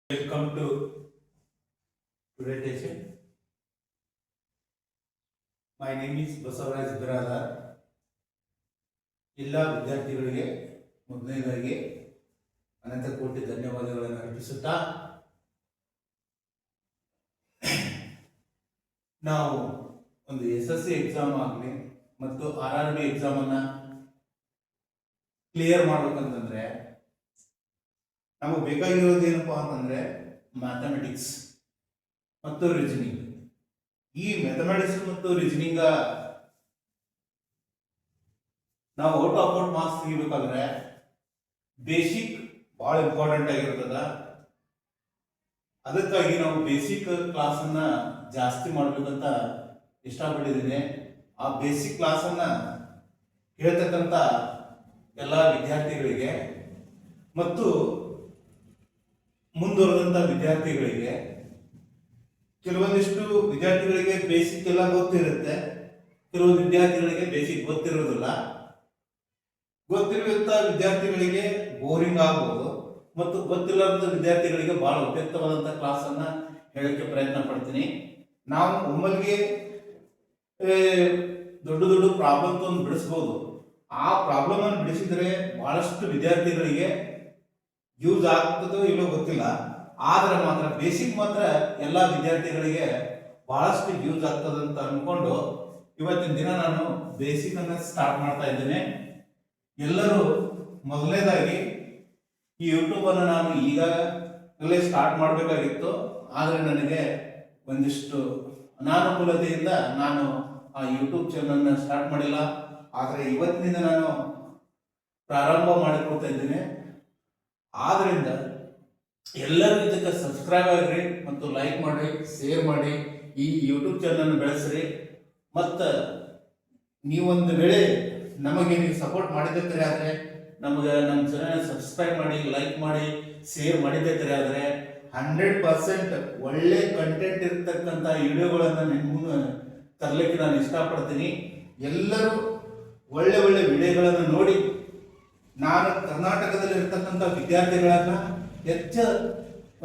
Welcome to today's session. My name is Basavaraj Biradar. ಎಲ್ಲ ವಿದ್ಯಾರ್ಥಿಗಳಿಗೆ ಮೊದಲನೇದಾಗಿ ಅನಂತ ಕೋಟಿ ಧನ್ಯವಾದಗಳನ್ನು ಅರ್ಪಿಸುತ್ತಾ ನಾವು ಒಂದು SSC ಎಕ್ಸಾಮ್ ಆಗಲಿ ಮತ್ತು RRB ಎಕ್ಸಾಮ್ ಅನ್ನ ಕ್ಲಿಯರ್ ಮಾಡ್ಬೇಕಂತಂದ್ರೆ ನಮಗೆ ಬೇಕಾಗಿರೋದು ಏನಪ್ಪಾ ಅಂತಂದ್ರೆ ಮ್ಯಾಥಮೆಟಿಕ್ಸ್ ಮತ್ತು ರೀಸನಿಂಗ್. ಈ ಮ್ಯಾಥಮೆಟಿಕ್ಸ್ ಮತ್ತು ರೀಸನಿಂಗ್ ನಾವು ಔಟ್ ಆಫ್ ಔಟ್ ಮಾರ್ಕ್ಸ್ ತೆಗಿಬೇಕಾದ್ರೆ ಬೇಸಿಕ್ ಬಹಳ ಇಂಪಾರ್ಟೆಂಟ್ ಆಗಿರ್ತದ. ಅದಕ್ಕಾಗಿ ನಾವು ಬೇಸಿಕ್ ಕ್ಲಾಸ್ ಅನ್ನ ಜಾಸ್ತಿ ಮಾಡ್ಬೇಕಂತ ಇಷ್ಟಪಟ್ಟಿದ್ದೀನಿ. ಆ ಬೇಸಿಕ್ ಕ್ಲಾಸ್ ಅನ್ನ ಹೇಳ್ತಕ್ಕಂಥ ಎಲ್ಲ ವಿದ್ಯಾರ್ಥಿಗಳಿಗೆ ಮತ್ತು ಮುಂದುವರೆದಂತ ವಿದ್ಯಾರ್ಥಿಗಳಿಗೆ, ಕೆಲವೊಂದಿಷ್ಟು ವಿದ್ಯಾರ್ಥಿಗಳಿಗೆ ಬೇಸಿಕ್ ಎಲ್ಲ ಗೊತ್ತಿರುತ್ತೆ, ಕೆಲವೊಂದು ವಿದ್ಯಾರ್ಥಿಗಳಿಗೆ ಬೇಸಿಕ್ ಗೊತ್ತಿರೋದಿಲ್ಲ. ಗೊತ್ತಿರುವಂತ ವಿದ್ಯಾರ್ಥಿಗಳಿಗೆ ಬೋರಿಂಗ್ ಆಗ್ಬೋದು ಮತ್ತು ಗೊತ್ತಿಲ್ಲದ ವಿದ್ಯಾರ್ಥಿಗಳಿಗೆ ಬಹಳ ಉಪಯುಕ್ತವಾದಂತ ಕ್ಲಾಸ್ ಅನ್ನ ಹೇಳಕ್ಕೆ ಪ್ರಯತ್ನ ಪಡ್ತೀನಿ. ನಾವು ಒಮ್ಮೆಗೆ ದೊಡ್ಡ ದೊಡ್ಡ ಪ್ರಾಬ್ಲಮ್ ತಂದು ಬಿಡಿಸ್ಬೋದು. ಆ ಪ್ರಾಬ್ಲಮ್ ಅನ್ನು ಬಿಡಿಸಿದ್ರೆ ಬಹಳಷ್ಟು ವಿದ್ಯಾರ್ಥಿಗಳಿಗೆ ಯೂಸ್ ಆಗ್ತದೋ ಇಲ್ಲೋ ಗೊತ್ತಿಲ್ಲ, ಆದ್ರೆ ಮಾತ್ರ ಬೇಸಿಕ್ ಮಾತ್ರ ಎಲ್ಲ ವಿದ್ಯಾರ್ಥಿಗಳಿಗೆ ಬಹಳಷ್ಟು ಯೂಸ್ ಆಗ್ತದಂತ ಅನ್ಕೊಂಡು ಇವತ್ತಿನ ದಿನ ನಾನು ಬೇಸಿಕ್ ಅನ್ನ ಸ್ಟಾರ್ಟ್ ಮಾಡ್ತಾ ಇದ್ದೇನೆ. ಎಲ್ಲರೂ ಮೊದಲನೇದಾಗಿ ಈ ಯೂಟ್ಯೂಬ್ ಅನ್ನು ನಾನು ಈಗಾಗಲೇ ಸ್ಟಾರ್ಟ್ ಮಾಡಬೇಕಾಗಿತ್ತು, ಆದ್ರೆ ನನಗೆ ಒಂದಿಷ್ಟು ಅನಾನುಕೂಲತೆಯಿಂದ ನಾನು ಆ ಯೂಟ್ಯೂಬ್ ಚಾನಲ್ ಸ್ಟಾರ್ಟ್ ಮಾಡಿಲ್ಲ. ಆದ್ರೆ ಇವತ್ತಿನಿಂದ ನಾನು ಪ್ರಾರಂಭ ಮಾಡಿಕೊಳ್ತಾ ಇದ್ದೇನೆ. ಆದ್ರಿಂದ ಎಲ್ಲರೂ ಇದಕ್ಕೆ ಸಬ್ಸ್ಕ್ರೈಬ್ ಆಗ್ರಿ ಮತ್ತು ಲೈಕ್ ಮಾಡಿ, ಶೇರ್ ಮಾಡಿ, ಈ ಯೂಟ್ಯೂಬ್ ಚಾನಲ್ ಬೆಳೆಸ್ರಿ. ಮತ್ತು ನೀವೊಂದು ವೇಳೆ ನಮಗೆ ನೀವು ಸಪೋರ್ಟ್ ಮಾಡಿದ್ದರೆ ಆದರೆ ನಮಗೆ ನಮ್ಮ ಚಾನಲ್ ಸಬ್ಸ್ಕ್ರೈಬ್ ಮಾಡಿ, ಲೈಕ್ ಮಾಡಿ, ಶೇರ್ ಮಾಡಿದ್ದರೆ ಆದರೆ 100% ಒಳ್ಳೆ ಕಂಟೆಂಟ್ ಇರ್ತಕ್ಕಂಥ ವಿಡಿಯೋಗಳನ್ನು ನಿಮ್ಮ ತರಲಿಕ್ಕೆ ನಾನು ಇಷ್ಟಪಡ್ತೀನಿ. ಎಲ್ಲರೂ ಒಳ್ಳೆ ಒಳ್ಳೆ ವಿಡಿಯೋಗಳನ್ನು ನೋಡಿ ನಾನು ಕರ್ನಾಟಕದಲ್ಲಿ ಇರ್ತಕ್ಕಂಥ ವಿದ್ಯಾರ್ಥಿಗಳನ್ನ ಹೆಚ್ಚು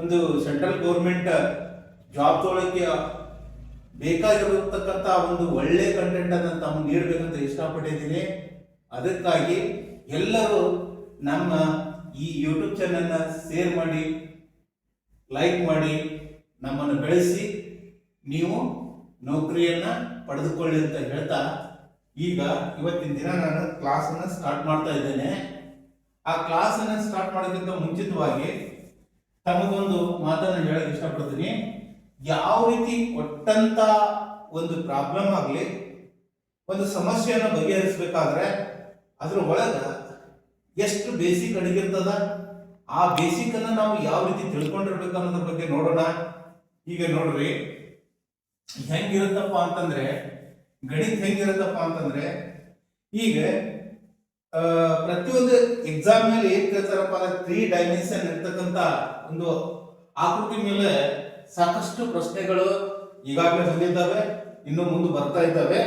ಒಂದು ಸೆಂಟ್ರಲ್ ಗೌರ್ಮೆಂಟ್ ಜಾಬ್ ತೊಗೊಳಕ್ಕೆ ಬೇಕಾಗಿರತಕ್ಕಂಥ ಒಂದು ಒಳ್ಳೆ ಕಂಟೆಂಟ್ ಅನ್ನು ತಾವು ನೀಡಬೇಕಂತ ಇಷ್ಟಪಟ್ಟಿದ್ದೀನಿ. ಅದಕ್ಕಾಗಿ ಎಲ್ಲರೂ ನಮ್ಮ ಈ ಯೂಟ್ಯೂಬ್ ಚಾನಲ್ನ ಶೇರ್ ಮಾಡಿ, ಲೈಕ್ ಮಾಡಿ, ನಮ್ಮನ್ನು ಬೆಳೆಸಿ ನೀವು ನೌಕರಿಯನ್ನ ಪಡೆದುಕೊಳ್ಳಿ ಅಂತ ಹೇಳ್ತಾ ಈಗ ಇವತ್ತಿನ ದಿನ ನಾನು ಕ್ಲಾಸ್ ಅನ್ನ ಸ್ಟಾರ್ಟ್ ಮಾಡ್ತಾ ಇದ್ದೇನೆ. ಆ ಕ್ಲಾಸ್ ಅನ್ನ ಸ್ಟಾರ್ಟ್ ಮಾಡೋದಕ್ಕಿಂತ ಮುಂಚಿತವಾಗಿ ತಮಗೊಂದು ಮಾತನ್ನು ಹೇಳಕ್ ಇಷ್ಟಪಡ್ತೀನಿ. ಯಾವ ರೀತಿ ಕೊಟ್ಟಂತ ಒಂದು ಪ್ರಾಬ್ಲಮ್ ಆಗಲಿ, ಒಂದು ಸಮಸ್ಯೆಯನ್ನು ಬಗೆಹರಿಸಬೇಕಾದ್ರೆ ಅದ್ರ ಒಳಗ ಎಷ್ಟು ಬೇಸಿಕ್ ಅಡಗಿರ್ತದ, ಆ ಬೇಸಿಕ್ ಅನ್ನ ನಾವು ಯಾವ ರೀತಿ ತಿಳ್ಕೊಂಡಿರ್ಬೇಕು ಅನ್ನೋದ್ರ ಬಗ್ಗೆ ನೋಡೋಣ. ಈಗ ನೋಡ್ರಿ, ಹೆಂಗಿರುತ್ತಪ್ಪ ಅಂತಂದ್ರೆ ಗಣಿತ ಹೆಂಗಿರುತ್ತಪ್ಪ ಅಂತಂದ್ರೆ, ಈಗ ಪ್ರತಿಯೊಂದು ಎಕ್ಸಾಮ್ ಮೇಲೆ ಏನ್ ಕೇಳ್ತಾರಪ್ಪ ಅಂದ್ರೆ 3 ಡೈಮೆನ್ಷನ್ ಇರ್ತಕ್ಕಂಥ ಒಂದು ಆಕೃತಿ ಮೇಲೆ ಸಾಕಷ್ಟು ಪ್ರಶ್ನೆಗಳು ಈಗಾಗಲೇ ಬಂದಿದ್ದಾವೆ, ಇನ್ನು ಮುಂದೆ ಬರ್ತಾ ಇದ್ದಾವೆ.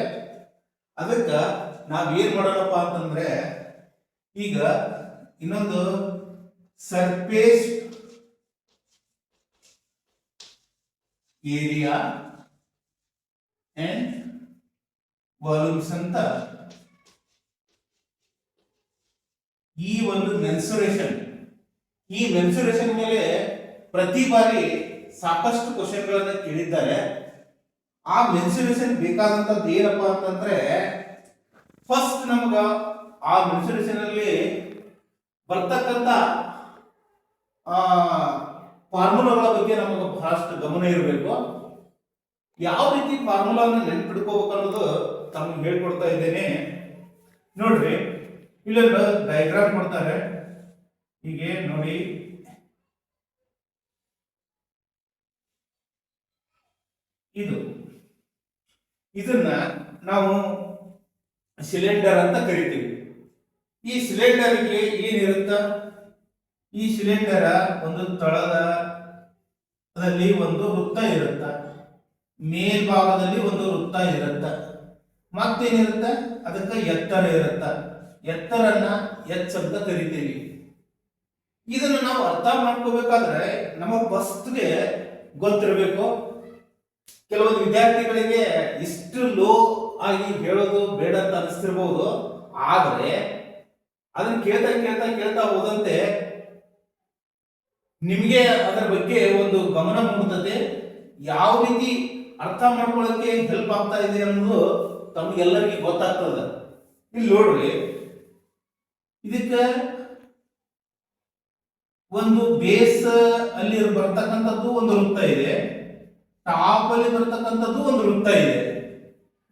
ಅದಕ್ಕ ನಾವ್ ಏನ್ ಮಾಡೋಣಪ್ಪ ಅಂತಂದ್ರೆ, ಈಗ ಇನ್ನೊಂದು ಸರ್ಫೇಸ್ ಏರಿಯಾ ಅಂಡ್ ವಾಲ್ಯೂಮ್ಸ್ ಅಂತ ಈ ಒಂದು ಈ ಮೆನ್ಸುರೇಷನ್ ಮೇಲೆ ಪ್ರತಿ ಬಾರಿ ಸಾಕಷ್ಟು ಕ್ವಶನ್ಗಳನ್ನ ಕೇಳಿದ್ದಾರೆ. ಆ ಮೆನ್ಸುರೇಷನ್ ಬೇಕಾದಂತದ್ದು ಏನಪ್ಪಾ ಅಂತಂದ್ರೆ, ಫಸ್ಟ್ ನಮಗ ಆ ಮೆನ್ಸುರೇಷನ್ ಅಲ್ಲಿ ಬರ್ತಕ್ಕಂಥ ಫಾರ್ಮುಲಾಗಳ ಬಗ್ಗೆ ನಮಗೆ ಬಹಳಷ್ಟು ಗಮನ ಇರಬೇಕು. ಯಾವ ರೀತಿ ಫಾರ್ಮುಲಾವನ್ನು ನೆನ್ಪಿಡ್ಕೋಬೇಕು ಅನ್ನೋದು ತಮಗೆ ಹೇಳ್ಕೊಡ್ತಾ ಇದ್ದೇನೆ. ನೋಡ್ರಿ, ಇಲ್ಲೊಂದು ಡಯಾಗ್ರಾಮ್ ಕೊಡ್ತಾರೆ. ಹೀಗೆ ನೋಡಿ, ಇದನ್ನ ನಾವು ಸಿಲಿಂಡರ್ ಅಂತ ಕರಿತೀವಿ. ಈ ಸಿಲಿಂಡರ್ಗೆ ಏನಿರುತ್ತ, ಈ ಸಿಲಿಂಡರ್ ಒಂದು ತಳದಲ್ಲಿ ಒಂದು ವೃತ್ತ ಇರುತ್ತ, ಮೇಲ್ಭಾಗದಲ್ಲಿ ಒಂದು ವೃತ್ತ ಇರುತ್ತ, ಮತ್ತೇನಿರುತ್ತ ಅದಕ್ಕೆ ಎತ್ತರ ಇರುತ್ತ. ಎತ್ತರನ್ನ ಎಚ್ ಅಂತ ಕರಿತೀವಿ. ಇದನ್ನು ನಾವು ಅರ್ಥ ಮಾಡ್ಕೋಬೇಕಾದ್ರೆ ನಮಗೆ ಫಸ್ಟ್ಗೆ ಗೊತ್ತಿರಬೇಕು. ಕೆಲವೊಂದು ವಿದ್ಯಾರ್ಥಿಗಳಿಗೆ ಇಷ್ಟು ಲೋ ಆಗಿ ಹೇಳೋದು ಬೇಡ ಅಂತ ಅನಿಸ್ತಿರ್ಬೋದು, ಆದರೆ ಅದನ್ನ ಕೇಳ್ತಾ ಕೇಳ್ತಾ ಕೇಳ್ತಾ ಹೋದಂತೆ ನಿಮಗೆ ಅದರ ಬಗ್ಗೆ ಒಂದು ಗಮನ ಮೂಡುತ್ತದೆ. ಯಾವ ರೀತಿ ಅರ್ಥ ಮಾಡ್ಕೊಳ್ಳೋಕೆ ಹೆಲ್ಪ್ ಆಗ್ತಾ ಇದೆ ಅನ್ನೋದು ತಮಗೆಲ್ಲರಿಗೆ ಗೊತ್ತಾಗ್ತದೆ. ಇಲ್ಲಿ ನೋಡ್ರಿ, ಇದಕ್ಕೆ ಒಂದು ಬೇಸ್ ಅಲ್ಲಿ ಬರ್ತಕ್ಕಂಥದ್ದು ಒಂದು ವೃತ್ತ ಇದೆ, ಟಾಪ್ ಅಲ್ಲಿ ಬರ್ತಕ್ಕಂಥದ್ದು ಒಂದು ವೃತ್ತ ಇದೆ.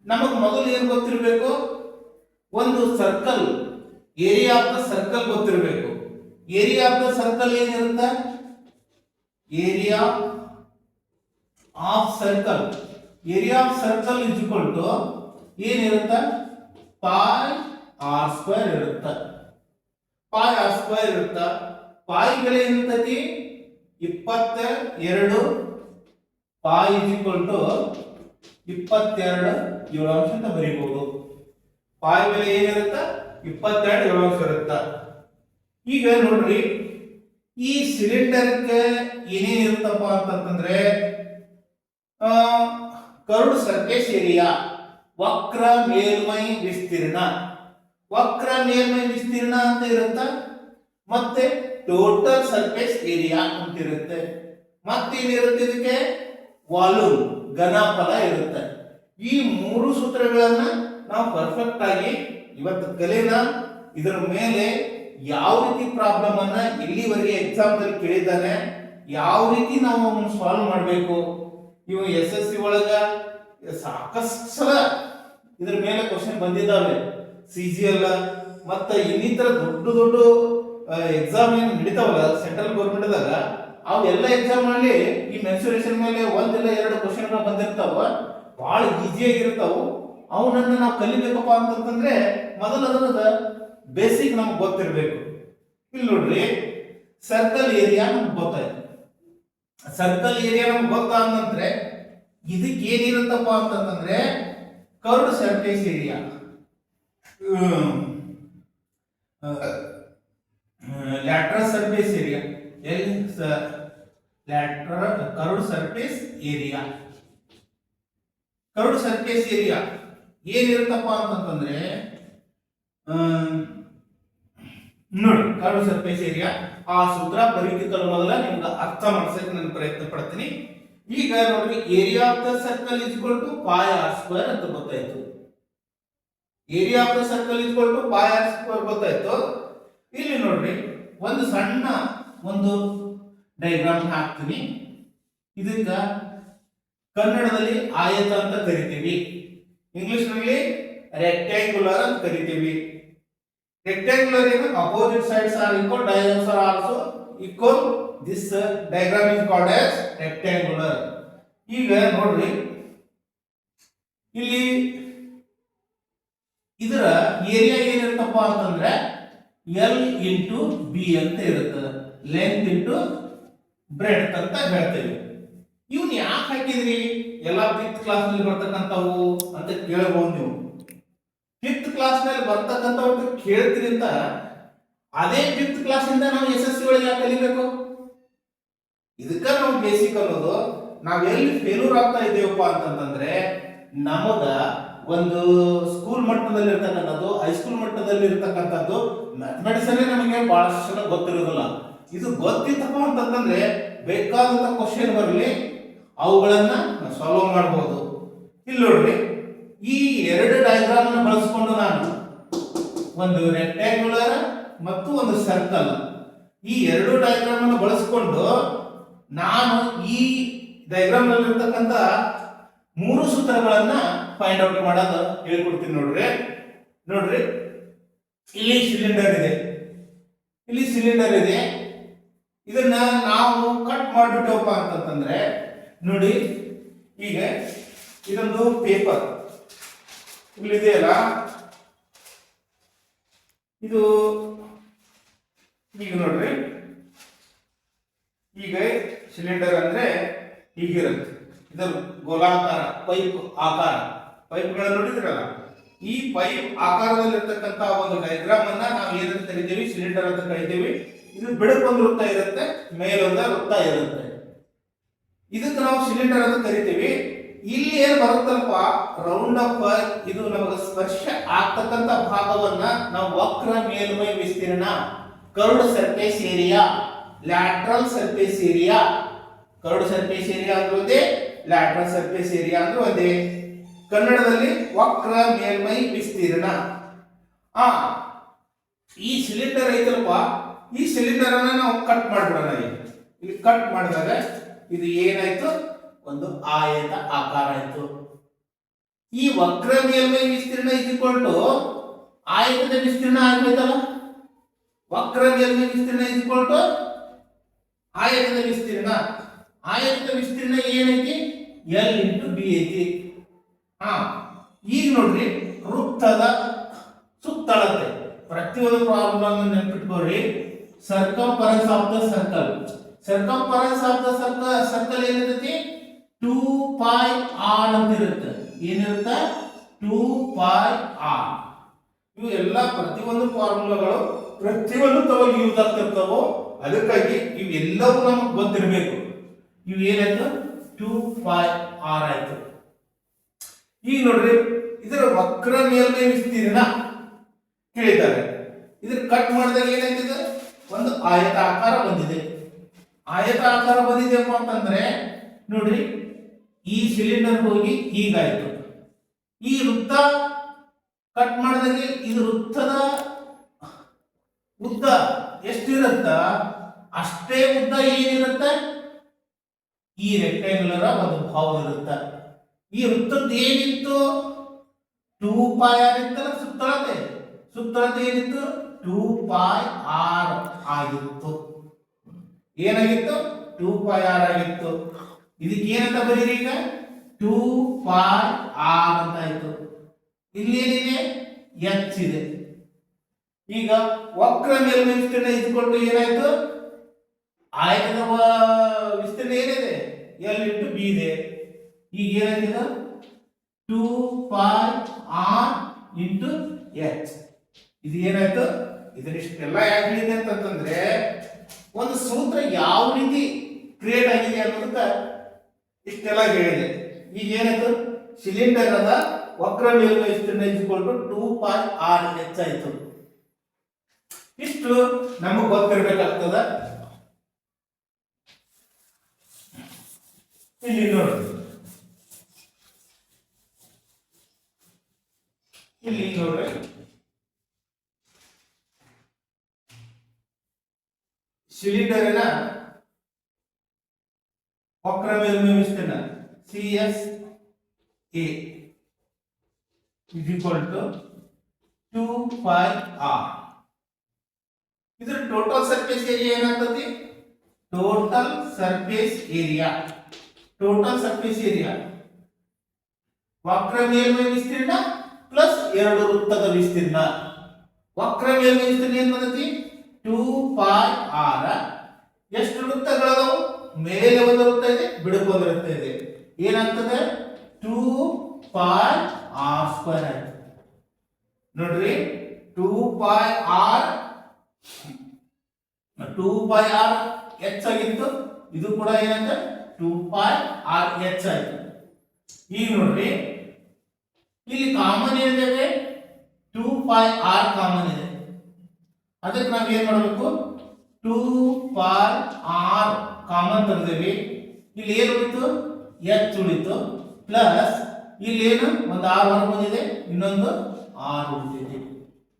ನಮಗ್ ಮೊದಲು ಏನ್ ಗೊತ್ತಿರಬೇಕು, ಒಂದು circle, area of the circle ಗೊತ್ತಿರಬೇಕು. ಏರಿಯಾ ಆಫ್ ದ ಸರ್ಕಲ್ ಏನಿರುತ್ತೆ, area of circle, area of circle is equal to ಏನಿರುತ್ತೆ, ಪೈ ಆರ್ ಸ್ಕ್ವೇರ್ ಇರುತ್ತೆ. ಪೈ ಆರ್ ಸ್ಕ್ವೇರ್ ಇರುತ್ತೆ. ಪೈ ಬೆಲೆ ಏನಿರ್ತೈತಿ 22. ಪೈ ಇಸ್ ಈಕ್ವಲ್ ಟು 22 7 ಅಂತ ಬರೀಬಹುದು. ಪೈ ಬೆಲೆ ಏನಿರುತ್ತೆ 22 7 ಇರುತ್ತೆ. ಈಗ ನೋಡ್ರಿ, ಈ ಸಿಲಿಂಡರ್ಗೆ ಏನೇನಿರುತ್ತಪ್ಪ ಅಂತಂದ್ರೆ ಕರ್ವ್ಡ್ ಸರ್ಫೇಸ್ ಏರಿಯಾ, ವಕ್ರ ಮೇಲ್ಮೈ ವಿಸ್ತೀರ್ಣ, ವಕ್ರ ಮೇಲ್ಮೈ ವಿಸ್ತೀರ್ಣ ಅಂತ ಇರುತ್ತ, ಮತ್ತೆ ಟೋಟಲ್ ಸರ್ಫೇಸ್ ಏರಿಯಾ ಅಂತ ಇರುತ್ತೆ, ಮತ್ತೇನಿರುತ್ತೆ ಇದಕ್ಕೆ ವಾಲ್ಯೂಮ್ ಘನಫಲ ಇರುತ್ತೆ. ಈ ಮೂರು ಸೂತ್ರಗಳನ್ನ ನಾವು ಪರ್ಫೆಕ್ಟ್ ಆಗಿ ಇವತ್ತು ಕಲಿನ. ಇದರ ಮೇಲೆ ಯಾವ ರೀತಿ ಪ್ರಾಬ್ಲಮ್ ಅನ್ನ ಇಲ್ಲಿವರೆಗೆ ಎಕ್ಸಾಮ್ ದಲ್ಲಿ ಕೇಳಿದ್ದಾನೆ, ಯಾವ ರೀತಿ ನಾವು ಸಾಲ್ವ್ ಮಾಡಬೇಕು, ಇವು SSC ಒಳಗ ಸಾಕಷ್ಟು ಸಲ ಇದ್ರ ಮೇಲೆ ಕ್ವಶನ್ ಬಂದಿದ್ದಾವೆ. CGL ಮತ್ತೆ ಇನ್ನಿತರ ದೊಡ್ಡ ದೊಡ್ಡ ಎಕ್ಸಾಮ್ ಏನು ನಡೀತಾವಲ್ಲ ಸೆಂಟ್ರಲ್ ಗೌರ್ಮೆಂಟ್ ದಾಗ, ಅವೆಲ್ಲ ಎಕ್ಸಾಮ್ ನಲ್ಲಿ ಈ ಮೆನ್ಸುರೇಷನ್ ಮೇಲೆ ಒಂದಿಲ್ಲ ಎರಡು ಕ್ವಶನ್ ಬಂದಿರ್ತಾವ, ಬಹಳ ಈಸಿಯಾಗಿರ್ತಾವು. ಅವನನ್ನ ನಾವು ಕಲಿಬೇಕಪ್ಪ ಅಂತಂದ್ರೆ ಮೊದಲು ಅದರದ ಬೇಸಿಕ್ ನಮ್ಗೆ ಗೊತ್ತಿರಬೇಕು. ಇಲ್ಲಿ ನೋಡ್ರಿ, ಸರ್ಕಲ್ ಏರಿಯಾ ನಮ್ಗೆ ಗೊತ್ತಾಯ್ತು. ಸರ್ಕಲ್ ಏರಿಯಾ ನಮ್ಗೆ ಗೊತ್ತಾದಂದ್ರೆ ಇದಕ್ಕೆ ಏನಿರುತ್ತಪ್ಪ ಅಂತಂದ್ರೆ curved surface area, lateral surface area, curved surface area. Curved surface area ಏನಿರುತ್ತಪ್ಪ ಅಂತಂದ್ರೆ ನೋಡಿ, ಕರ್ವ್ಡ್ ಸರ್ಫೇಸ್ ಏರಿಯಾ ಆ ಸೂತ್ರ ಪರಿಚಿತ ಮೊದಲ ನಿಮ್ಗೆ ಅರ್ಥ ಮಾಡಿಸಕ್ಕೆ ನಾನು ಪ್ರಯತ್ನ ಪಡ್ತೀನಿ. ಈಗ ನೋಡ್ರಿ, area of the circle is equal to pi r square ಅಂತ ಗೊತ್ತಾಯ್ತು. Area of the circle is equal to pi r square ಗೊತ್ತಾಯ್ತು. ಇಲ್ಲಿ ನೋಡ್ರಿ, ಒಂದು ಸಣ್ಣ ಒಂದು ಡಯಾಗ್ರಾಮ್ ಹಾಕ್ತೀನಿ. ಇದಕ್ಕ ಕನ್ನಡದಲ್ಲಿ ಆಯತ ಅಂತ ಕರಿತೀವಿ, ಇಂಗ್ಲಿಷ್ ನಲ್ಲಿ ರೆಕ್ಟ್ಯಾಂಗ್ಯುಲರ್ ಅಂತ ಕರಿತೀವಿ. Rectangular is opposite sides are equal, diagonals are also equal. This diagram is called as rectangular. ಈಗ ನೋಡ್ರಿ, ಇಲ್ಲಿ ಇದರ ಏರಿಯಾ ಏನಿರುತ್ತಪ್ಪ ಅಂತಂದ್ರೆ L ಇಂಟು ಬಿ ಅಂತ ಇರುತ್ತದೆ, ಲೆಂತ್ ಇಂಟು ಬ್ರೆಡ್ತ್ ಅಂತ ಹೇಳ್ತೇವೆ. ಇವನ್ ಯಾಕೆ ಹಾಕಿದ್ರಿ, ಎಲ್ಲ 5th ಕ್ಲಾಸ್ ನಲ್ಲಿ ಬರ್ತಕ್ಕಂಥವು ಅಂತ ಕೇಳಬಹುದು ನೀವು. 5th ಕ್ಲಾಸ್ ನಲ್ಲಿ ಬರ್ತಕ್ಕಂಥವ್ರು ಕೇಳ್ತೀರಿ ಅಂತ ಅದೇ 5th ಕ್ಲಾಸ್ ಇಂದ ನಾವು SSC ಒಳಗೆ ಯಾಕೆ ಕಲಿಬೇಕು? ಇದಕ್ಕ ನಾವು ಬೇಸಿಕ್ ಅನ್ನೋದು. ನಾವ್ ಎಲ್ಲಿ ಫೇಲ್ಯೂರ್ ಆಗ್ತಾ ಇದ್ದೇವಪ್ಪ ಅಂತಂದ್ರೆ ನಮಗ ಒಂದು ಸ್ಕೂಲ್ ಮಟ್ಟದಲ್ಲಿ ಇರ್ತಕ್ಕಂಥದ್ದು, ಹೈಸ್ಕೂಲ್ ಮಟ್ಟದಲ್ಲಿ ಇರ್ತಕ್ಕಂಥದ್ದು ಮ್ಯಾಥಮೆಟಿಕ್ಸ್ ಅಲ್ಲೇ ನಮಗೆ ಬಹಳಷ್ಟು ಗೊತ್ತಿರೋದಿಲ್ಲ. ಇದು ಗೊತ್ತಿತ್ತಪ್ಪ ಅಂತಂದ್ರೆ ಬೇಕಾದಂತ ಕ್ವಶನ್ ಬರಲಿ ಅವುಗಳನ್ನ ಸಾಲ್ವ್ ಮಾಡಬಹುದು. ಇಲ್ಲಿ ನೋಡ್ರಿ, ಈ ಎರಡು ಡಯಾಗ್ರಾಮ್ ಅನ್ನು ಬಳಸಿಕೊಂಡು ನಾನು ಒಂದು ರೆಕ್ಟ್ಯಾಂಗ್ಯುಲರ್ ಮತ್ತು ಒಂದು ಸರ್ಕಲ್, ಈ ಎರಡು ಡಯಾಗ್ರಾಮ್ ಅನ್ನು ಬಳಸಿಕೊಂಡು ನಾನು ಈ ಡಯಾಗ್ರಾಮ್ ನಲ್ಲಿ ಇರತಕ್ಕಂತ ಮೂರು ಸೂತ್ರಗಳನ್ನ ಫೈಂಡ್ ಔಟ್ ಮಾಡೋದು ಹೇಳ್ಕೊಡ್ತೀನಿ. ನೋಡ್ರಿ, ಇಲ್ಲಿ ಸಿಲಿಂಡರ್ ಇದೆ, ಇಲ್ಲಿ ಸಿಲಿಂಡರ್ ಇದೆ. ಇದನ್ನ ನಾವು ಕಟ್ ಮಾಡಿಬಿಟ್ಟವಪ್ಪ ಅಂತಂದ್ರೆ ನೋಡಿ, ಈಗ ಇದೊಂದು ಪೇಪರ್ ಇಲ್ಲಿದೆಯಲ್ಲ, ಇದು ಈಗ ನೋಡ್ರಿ, ಈಗ ಸಿಲಿಂಡರ್ ಅಂದ್ರೆ ಹೀಗಿರುತ್ತೆ, ಇದು ಗೋಲಾಕಾರ ಪೈಪ್ ಆಕಾರ, ಪೈಪ್ಗಳನ್ನ ನೋಡಿದ್ರಲ್ಲ, ಈ ಪೈಪ್ ಆಕಾರದಲ್ಲಿರ್ತಕ್ಕಂಥ ಒಂದು ಡಯಾಗ್ರಾಮ್ ಅನ್ನ ನಾವು ಏನಂತ ಕರಿತೀವಿ, ಸಿಲಿಂಡರ್ ಅಂತ ಕರಿತೀವಿ. ಇದು ಬೆಳಕೊಂದು ವೃತ್ತ ಇರುತ್ತೆ, ಮೇಲೊಂದು ವೃತ್ತ ಇರುತ್ತೆ. ಇದಕ್ಕೆ ನಾವು ಸಿಲಿಂಡರ್ ಅಂತ ಕರಿತೀವಿ. ಇಲ್ಲಿ ಏನ್ ಬರುತ್ತಲ್ಪ ರೌಂಡ್ ಅಪ್, ಇದು ನಮಗೆ ಸ್ಪರ್ಶ ಆಗ್ತಕ್ಕಂತ ಭಾಗವನ್ನ ನಾವು ವಕ್ರ ಮೇಲ್ಮೈ ವಿಸ್ತೀರ್ಣ, curved surface area, lateral surface area. Curved surface area ಅಂದ್ರೆ ಒಂದೇ, ಲ್ಯಾಟ್ರಲ್ ಸರ್ಫೇಸ್ ಏರಿಯಾ ಅಂದ್ರೆ ಒಂದೇ. ಕನ್ನಡದಲ್ಲಿ ವಕ್ರ ಮೇಲ್ಮೈ ವಿಸ್ತೀರ್ಣ. ಈ ಸಿಲಿಂಡರ್ ಐತಲ್ಪ, ಈ ಸಿಲಿಂಡರ್ ಅನ್ನ ನಾವು ಕಟ್ ಮಾಡ್ಬಿಡೋಣ. ಇಲ್ಲಿ ಕಟ್ ಮಾಡಿದಾಗ ಇದು ಏನಾಯ್ತು, ಒಂದು ಆಯತ ಆಕಾರ ಆಯ್ತು. ಈ ವಕ್ರ ಮೇಲ್ಮೈ ವಿಸ್ತೀರ್ಣ ಇದ್ಕೊಂಡು ಆಯತದ ವಿಸ್ತೀರ್ಣ ಆಗ್ಬೇಕಲ್ಲ. ವಕ್ರ ಮೇಲ್ಮೈ ವಿಸ್ತೀರ್ಣ ಇದ್ಕೊಂಡು ಆಯತದ ವಿಸ್ತೀರ್ಣ. ಆಯತದ ವಿಸ್ತೀರ್ಣ ಏನೈತಿ, ಎಲ್ ಇಂಟು ಬಿ ಐತಿ. ಈಗ ನೋಡ್ರಿ, ವೃತ್ತದ ಸುತ್ತಳತೆ ಪ್ರತಿಯೊಂದು ಪ್ರಾಬ್ಲಮ್ ನೆನಪಿಟ್ಕೋರಿ. Circumference of the circle. Circumference of the circle ಏನಿರ್ತೈತಿ, 2πr ಅಂತ ಇರುತ್ತೆ. ಏನಿರುತ್ತೆ, 2πr. ಇವು ಎಲ್ಲ ಪ್ರತಿಯೊಂದು ಫಾರ್ಮುಲಾಗಳು ಪ್ರತಿಯೊಂದು ತಮಗೆ ಯೂಸ್ ಆಗ್ತಿರ್ತಾವೋ, ಅದಕ್ಕಾಗಿ ಇವೆಲ್ಲವೂ ನಮಗೆ ಗೊತ್ತಿರಬೇಕು. ಇವು ಏನಾಯ್ತು, 2πr ಆಯ್ತು. ಈಗ ನೋಡ್ರಿ, ಇದರ ವಕ್ರ ಮೇಲ್ಮೈ ವಿಸ್ತೀರ್ಣ ಕೇಳಿದ್ದಾರೆ. ಇದ್ರ ಕಟ್ ಮಾಡಿದಾಗ ಏನಾಯ್ತಿದೆ, ಒಂದು ಆಯತ ಆಕಾರ ಬಂದಿದೆ. ಆಯತ ಆಕಾರ ಬಂದಿದೆಪ್ಪ ಅಂತಂದ್ರೆ ನೋಡ್ರಿ, ಈ ಸಿಲಿಂಡರ್ ಹೋಗಿ ಹೀಗಾಯ್ತು. ಈ ವೃತ್ತ ಕಟ್ ಮಾಡಿದಾಗ ಇದು ವೃತ್ತದ ಉದ್ದ ಎಷ್ಟಿರುತ್ತ ಅಷ್ಟೇ ಉದ್ದ ಏನಿರುತ್ತೆ, ಈ ರೆಕ್ಟಾಂಗ್ಯುಲರ್ ಒಂದು ಭಾವ ಇರುತ್ತೆ. ಈ ವೃತ್ತದ ಏನಿತ್ತು, 2πr ಇತ್ತಲ್ಲ, ಸುತ್ತಳತೆ. ಸುತ್ತಳತೆ ಏನಿತ್ತು, 2πr ಆಗಿತ್ತು. ಏನಾಗಿತ್ತು, 2πr ಆಗಿತ್ತು. ಇದಕ್ಕೆ ಏನಂತ ಬರೀರಿ, ಈಗ 2πr ಅಂತ ಆಯ್ತು. ಇಲ್ಲಿ ಏನಿದೆ, ಎಚ್ ಇದೆ. ಈಗ ವಕ್ರ ಮೇಲ್ಮೈ ವಿಸ್ತೀರ್ಣ ಇದ್ಕೊಂಡು ಏನಾಯ್ತು, ಆಯತದ ವಿಸ್ತೀರ್ಣ ಏನಿದೆ, ಎಲ್ ಇಂಟು ಬಿ ಇದೆ. ಈಗ ಏನಾಗಿದೆ, 2πr ಇಂಟು ಎಚ್. ಇದು ಏನಾಯ್ತು, ಇದನ್ನಿಷ್ಟೆಲ್ಲ ಯಾಕೆ ಹೇಳಿದೆ ಅಂತಂದ್ರೆ ಒಂದು ಸೂತ್ರ ಯಾವ ರೀತಿ ಕ್ರಿಯೇಟ್ ಆಗಿದೆ ಅನ್ನೋದಕ್ಕೆ ಇಷ್ಟೆಲ್ಲ ಹೇಳಿದೆ. ಈಗ ಏನಾಯ್ತು, ಸಿಲಿಂಡರ್ ಅದ ವಕ್ರ ಮೇಲ್ಮೈ ವಿಸ್ತೀರ್ಣ ಇದ್ಕೊಂಡು 2πr ಹೆಚ್ಚಾಯ್ತು. ಇಷ್ಟು ನಮಗೆ ಗೊತ್ತಿರಬೇಕಾಗ್ತದ. ಇಲ್ಲಿ ನೋಡಿ, ಇಲ್ಲಿ ನೋಡ್ರಿ, ಸಿಲಿಂಡರಿನ ವಕ್ರ ಮೇಲ್ಮೈ ವಿಸ್ತೀರ್ಣ CS A is equal to 2πr. ಇದರ ಟೋಟಲ್ ಸರ್ಫೇಸ್ ಏರಿಯಾ ಏನಾಗ್ತದೆ, total surface area. Total surface area ವಕ್ರ ಮೇಲ್ಮೈ ವಿಸ್ತೀರ್ಣ ಪ್ಲಸ್ ಎರಡು ವೃತ್ತದ ವಿಸ್ತೀರ್ಣ. ವಕ್ರ ಮೇಲ್ಮೈ ವಿಸ್ತೀರ್ಣ ಏನ್ ಬಂದೈತಿ, 2πr. ಎಷ್ಟು ವೃತ್ತಗಳದಾವು, ಮೇಲೆ ಒಂದು ವೃತ್ತ ಇದೆ, ಬಿಡುಕು ಒಂದು ವೃತ್ತ ಇದೆ. ಏನಾಗ್ತದೆ, 2πr² ಆಯ್ತು. ನೋಡ್ರಿ, 2πr ಹೆಚ್ಚಾಗಿತ್ತು. ಇದು ಕೂಡ ಏನಂತ 2πr ಹೆಚ್ಚಾಯ್ತು. ಈಗ ನೋಡ್ರಿ, ಇಲ್ಲಿ ಕಾಮನ್ ಏನಿದೆ, 2πr ಕಾಮನ್ ಇದೆ. ಅದಕ್ಕೆ ನಾವು ಏನ್ ಮಾಡಬೇಕು, 2πr ಕಾಮನ್ ತೆಗೆದೇವಿ. ಇಲ್ಲಿ ಏನು ಉಳಿತು, ಎಚ್ ಉಳಿತು. ಪ್ಲಸ್ ಇಲ್ಲಿ ಏನು ಒಂದು ಆರ್ ಹೊರ ಬಂದಿದೆ, ಇನ್ನೊಂದು ಆರ್ ಉಳಿದಿದೆ.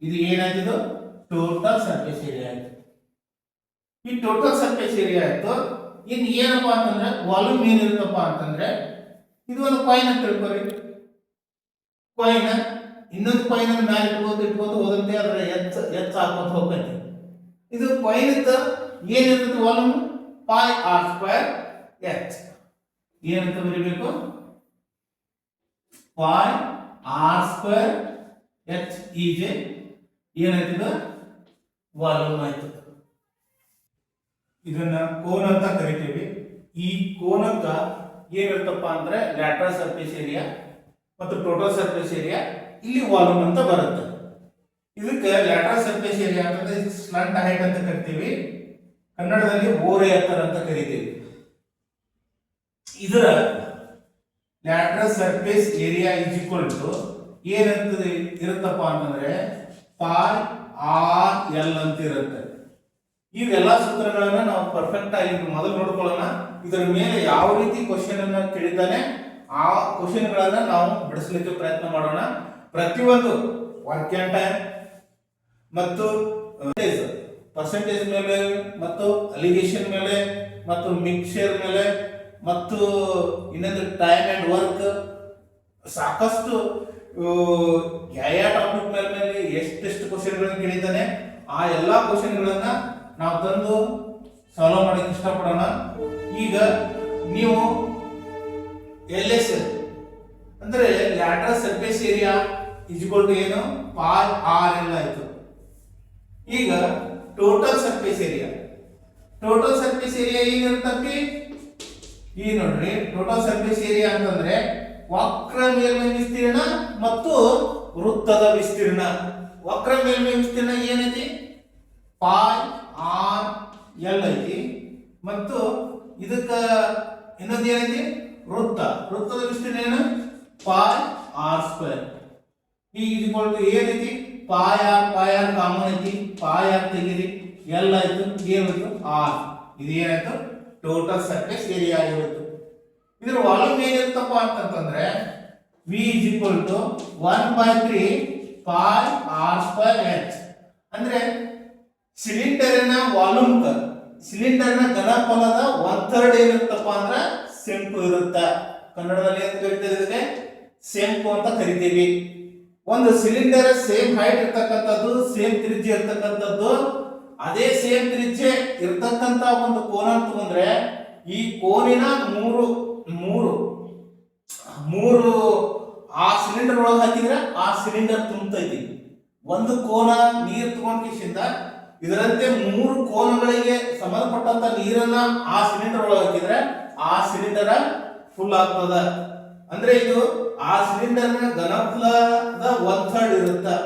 ಇದು ಏನಾಯ್ತು, ಟೋಟಲ್ ಸರ್ಫೇಸ್ ಏರಿಯಾ ಆಯ್ತು. ಈ ಟೋಟಲ್ ಸರ್ಫೇಸ್ ಏರಿಯಾ ಆಯ್ತು. ಇನ್ನು ಏನಪ್ಪಾ ಅಂತಂದ್ರೆ ವಾಲ್ಯೂಮ್ ಏನಿರುತ್ತಪ್ಪ ಅಂತಂದ್ರೆ, ಇದು ಒಂದು ಕಾಯಿನ್ ಅಂತ ತಿಳ್ಕೊರಿ. ಕಾಯಿನ್ ಇನ್ನೊಂದು ಕಾಯಿನ್ ಮೇಲೆ ಇಟ್ಕೋದು ಹೋದಂತೆ ಅದರ ಎಚ್ ಹಾಕೋದು ಹೋಗ್ತೈತಿ. ಇದು ಕಾಯಿನ್ ಏನಿರ್ತದೆ, ವಾಲ್ಯೂಮ್ πr² h. ಏನಂತ ಬರೀಬೇಕು, πr² h ಈಸ್ ಏನಾಯ್ತದ, ವಾಲ್ಯೂಮ್ ಆಯ್ತು. ಇದನ್ನ ಕೋನ ಅಂತ ಕರಿತೀವಿ. ಈ ಕೋನಕ್ಕ ಏನಿರ್ತಪ್ಪ ಅಂದ್ರೆ ಲ್ಯಾಟ್ರಲ್ ಸರ್ಫೇಸ್ ಏರಿಯಾ ಮತ್ತು ಟೋಟಲ್ ಸರ್ಫೇಸ್ ಏರಿಯಾ, ಇಲ್ಲಿ ವಾಲ್ಯೂಮ್ ಅಂತ ಬರುತ್ತೆ. ಇದಕ್ಕೆ ಲ್ಯಾಟ್ರಲ್ ಸರ್ಫೇಸ್ ಏರಿಯಾ ಅಂತಂದ್ರೆ ಸ್ಲಂಟ್ ಹೈಟ್ ಅಂತ ಕರಿತೀವಿ. ಕನ್ನಡದಲ್ಲಿ ಓರೆ ಎತ್ತರ ಅಂತ ಕರಿತೀವಿ. ಇದರ lateral surface area is equal to ಏನಂತ ಇರುತ್ತಪ್ಪ ಅಂತಂದ್ರೆ ಪಾಯ್ ಆರ್ ಎಲ್ ಅಂತ ಇರುತ್ತೆ. ಇವೆಲ್ಲ ಸೂತ್ರಗಳನ್ನ ನಾವು ಪರ್ಫೆಕ್ಟ್ ಆಗಿ ಮೊದಲು ನೋಡ್ಕೊಳ್ಳೋಣ. ಇದರ ಮೇಲೆ ಯಾವ ರೀತಿ ಕ್ವಶನ್ ಅನ್ನ ಕೇಳಿದ್ದಾನೆ ಆ ಕ್ವಶನ್ ಗಳನ್ನ ನಾವು ಬಿಡಿಸಲಿಕ್ಕೆ ಪ್ರಯತ್ನ ಮಾಡೋಣ. ಪ್ರತಿಯೊಂದು ವಾಕ್ಯಾಂಶ ಮತ್ತು ಪರ್ಸೆಂಟೇಜ್ ಮೇಲೆ ಮತ್ತು ಅಲಿಗೇಷನ್ ಮೇಲೆ ಮತ್ತು ಮಿಕ್ಸ್ಚರ್ ಮೇಲೆ ಮತ್ತು ಇನ್ನೊಂದು ಟೈಮ್ ಅಂಡ್ ವರ್ಕ್ ಸಾಕಷ್ಟು ಯಾವ ಟಾಪಿಕ್ ಮೇಲೆ ಎಷ್ಟೆಷ್ಟು ಕ್ವಶನ್ಗಳನ್ನು ಕೇಳಿದ್ದಾನೆ ಆ ಎಲ್ಲಾ ಕ್ವಶನ್ಗಳನ್ನ ನಾವು ತಂದು ಸಾಲ್ವ್ ಮಾಡಕ್ಕೆ ಇಷ್ಟಪಡೋಣ. ಈಗ ನೀವು LS ಅಂದ್ರೆ lateral surface area is equal to ಏನು ಪಾಯ್ ಆರ್ ಎಲ್ ಆಯ್ತು. ಈಗ ಟೋಟಲ್ ಸರ್ಫೇಸ್ ಏರಿಯಾ ಏನಿರುತ್ತಪ್ಪಿ ಈ ನೋಡ್ರಿ ಟೋಟಲ್ ಸರ್ಫೇಸ್ ಏರಿಯಾ ಅಂತಂದ್ರೆ ವಕ್ರ ಮೇಲ್ಮೈ ವಿಸ್ತೀರ್ಣ ಮತ್ತು ವೃತ್ತದ ವಿಸ್ತೀರ್ಣ. ವಕ್ರ ಮೇಲ್ಮೈ ವಿಸ್ತೀರ್ಣ ಏನೈತಿ ಪಾಯ್ ಆರ್ ಎಲ್ ಐತಿ ಮತ್ತು ಇದಕ್ಕ ಇನ್ನೊಂದು ಏನೈತಿ ವೃತ್ತದ ವಿಸ್ತೀರ್ಣ ಏನು ಪಾಯ್ ಆರ್ ಸ್ಕ್ವೇರ್. ಈಗ ಈಕ್ವಲ್ ಟು ಏನೈತಿ ಪಾಯ್ ಆರ್ ಕಾಮನ್ ಐತಿ, ಪಾಯ್ ಆರ್ ತೆಗೀರಿ, ಎಲ್ ಆಯ್ತು, ಏನಾಯ್ತು ಆರ್. ಇದು ಏನಾಯ್ತು ಟೋಟಲ್ ಸರ್ಫೇಸ್ ಏರಿಯಾ ಆಗಿರುತ್ತೆ. ಇದರ ವಾಲ್ಯೂಮ್ ಏನಿರುತ್ತಪ್ಪ ಅಂತಂದ್ರೆ V is equal to 1/3 pi r square h. ಅಂದ್ರೆ ಸಿಲಿಂಡರಿನ ವಾಲ್ಯೂಮ್ ಸಿಲಿಂಡರ್ನ ಘನಫಲದ 1/3 ಏನಿರುತ್ತಪ್ಪ ಅಂದ್ರೆ ಸೆಂಪು ಇರುತ್ತೆ. ಕನ್ನಡದಲ್ಲಿ ಏನು ಕರಿತೀವಿ ಇದಕ್ಕೆ ಸೆಂಪು ಅಂತ ಕರಿತೀವಿ. ಒಂದು ಸಿಲಿಂಡರ್ ಸೇಮ್ ಹೈಟ್ ಇರ್ತಕ್ಕಂಥದ್ದು, ಸೇಮ್ ತ್ರಿಜ್ಯ ಇರ್ತಕ್ಕಂಥದ್ದು, ಅದೇ ಸೇಮ್ ತ್ರಿಜ್ಯ ಇರ್ತಕ್ಕಂಥ ಒಂದು ಕೋನ ತಗೊಂಡ್ರೆ ಈ ಕೋನಿನ ಮೂರು ಆ ಸಿಲಿಂಡರ್ ಒಳಗೆ ಹಾಕಿದ್ರೆ ಆ ಸಿಲಿಂಡರ್ ತುಂಬತೈತಿ. ಒಂದು ಕೋನ ನೀರು ತಗೊಂಡಿಂದ ಇದರಂತೆ 3 ಕೋನಗಳಿಗೆ ಸಂಬಂಧಪಟ್ಟಂತ ನೀರನ್ನ ಆ ಸಿಲಿಂಡರ್ ಒಳಗೆ ಹಾಕಿದ್ರೆ ಆ ಸಿಲಿಂಡರ್ ಫುಲ್ ಆಗ್ತದ. ಅಂದ್ರೆ ಇದು ಆ ಸಿಲಿಂಡರ್ನ ಘನಫಲದ 1/3 ಇರುತ್ತೆ.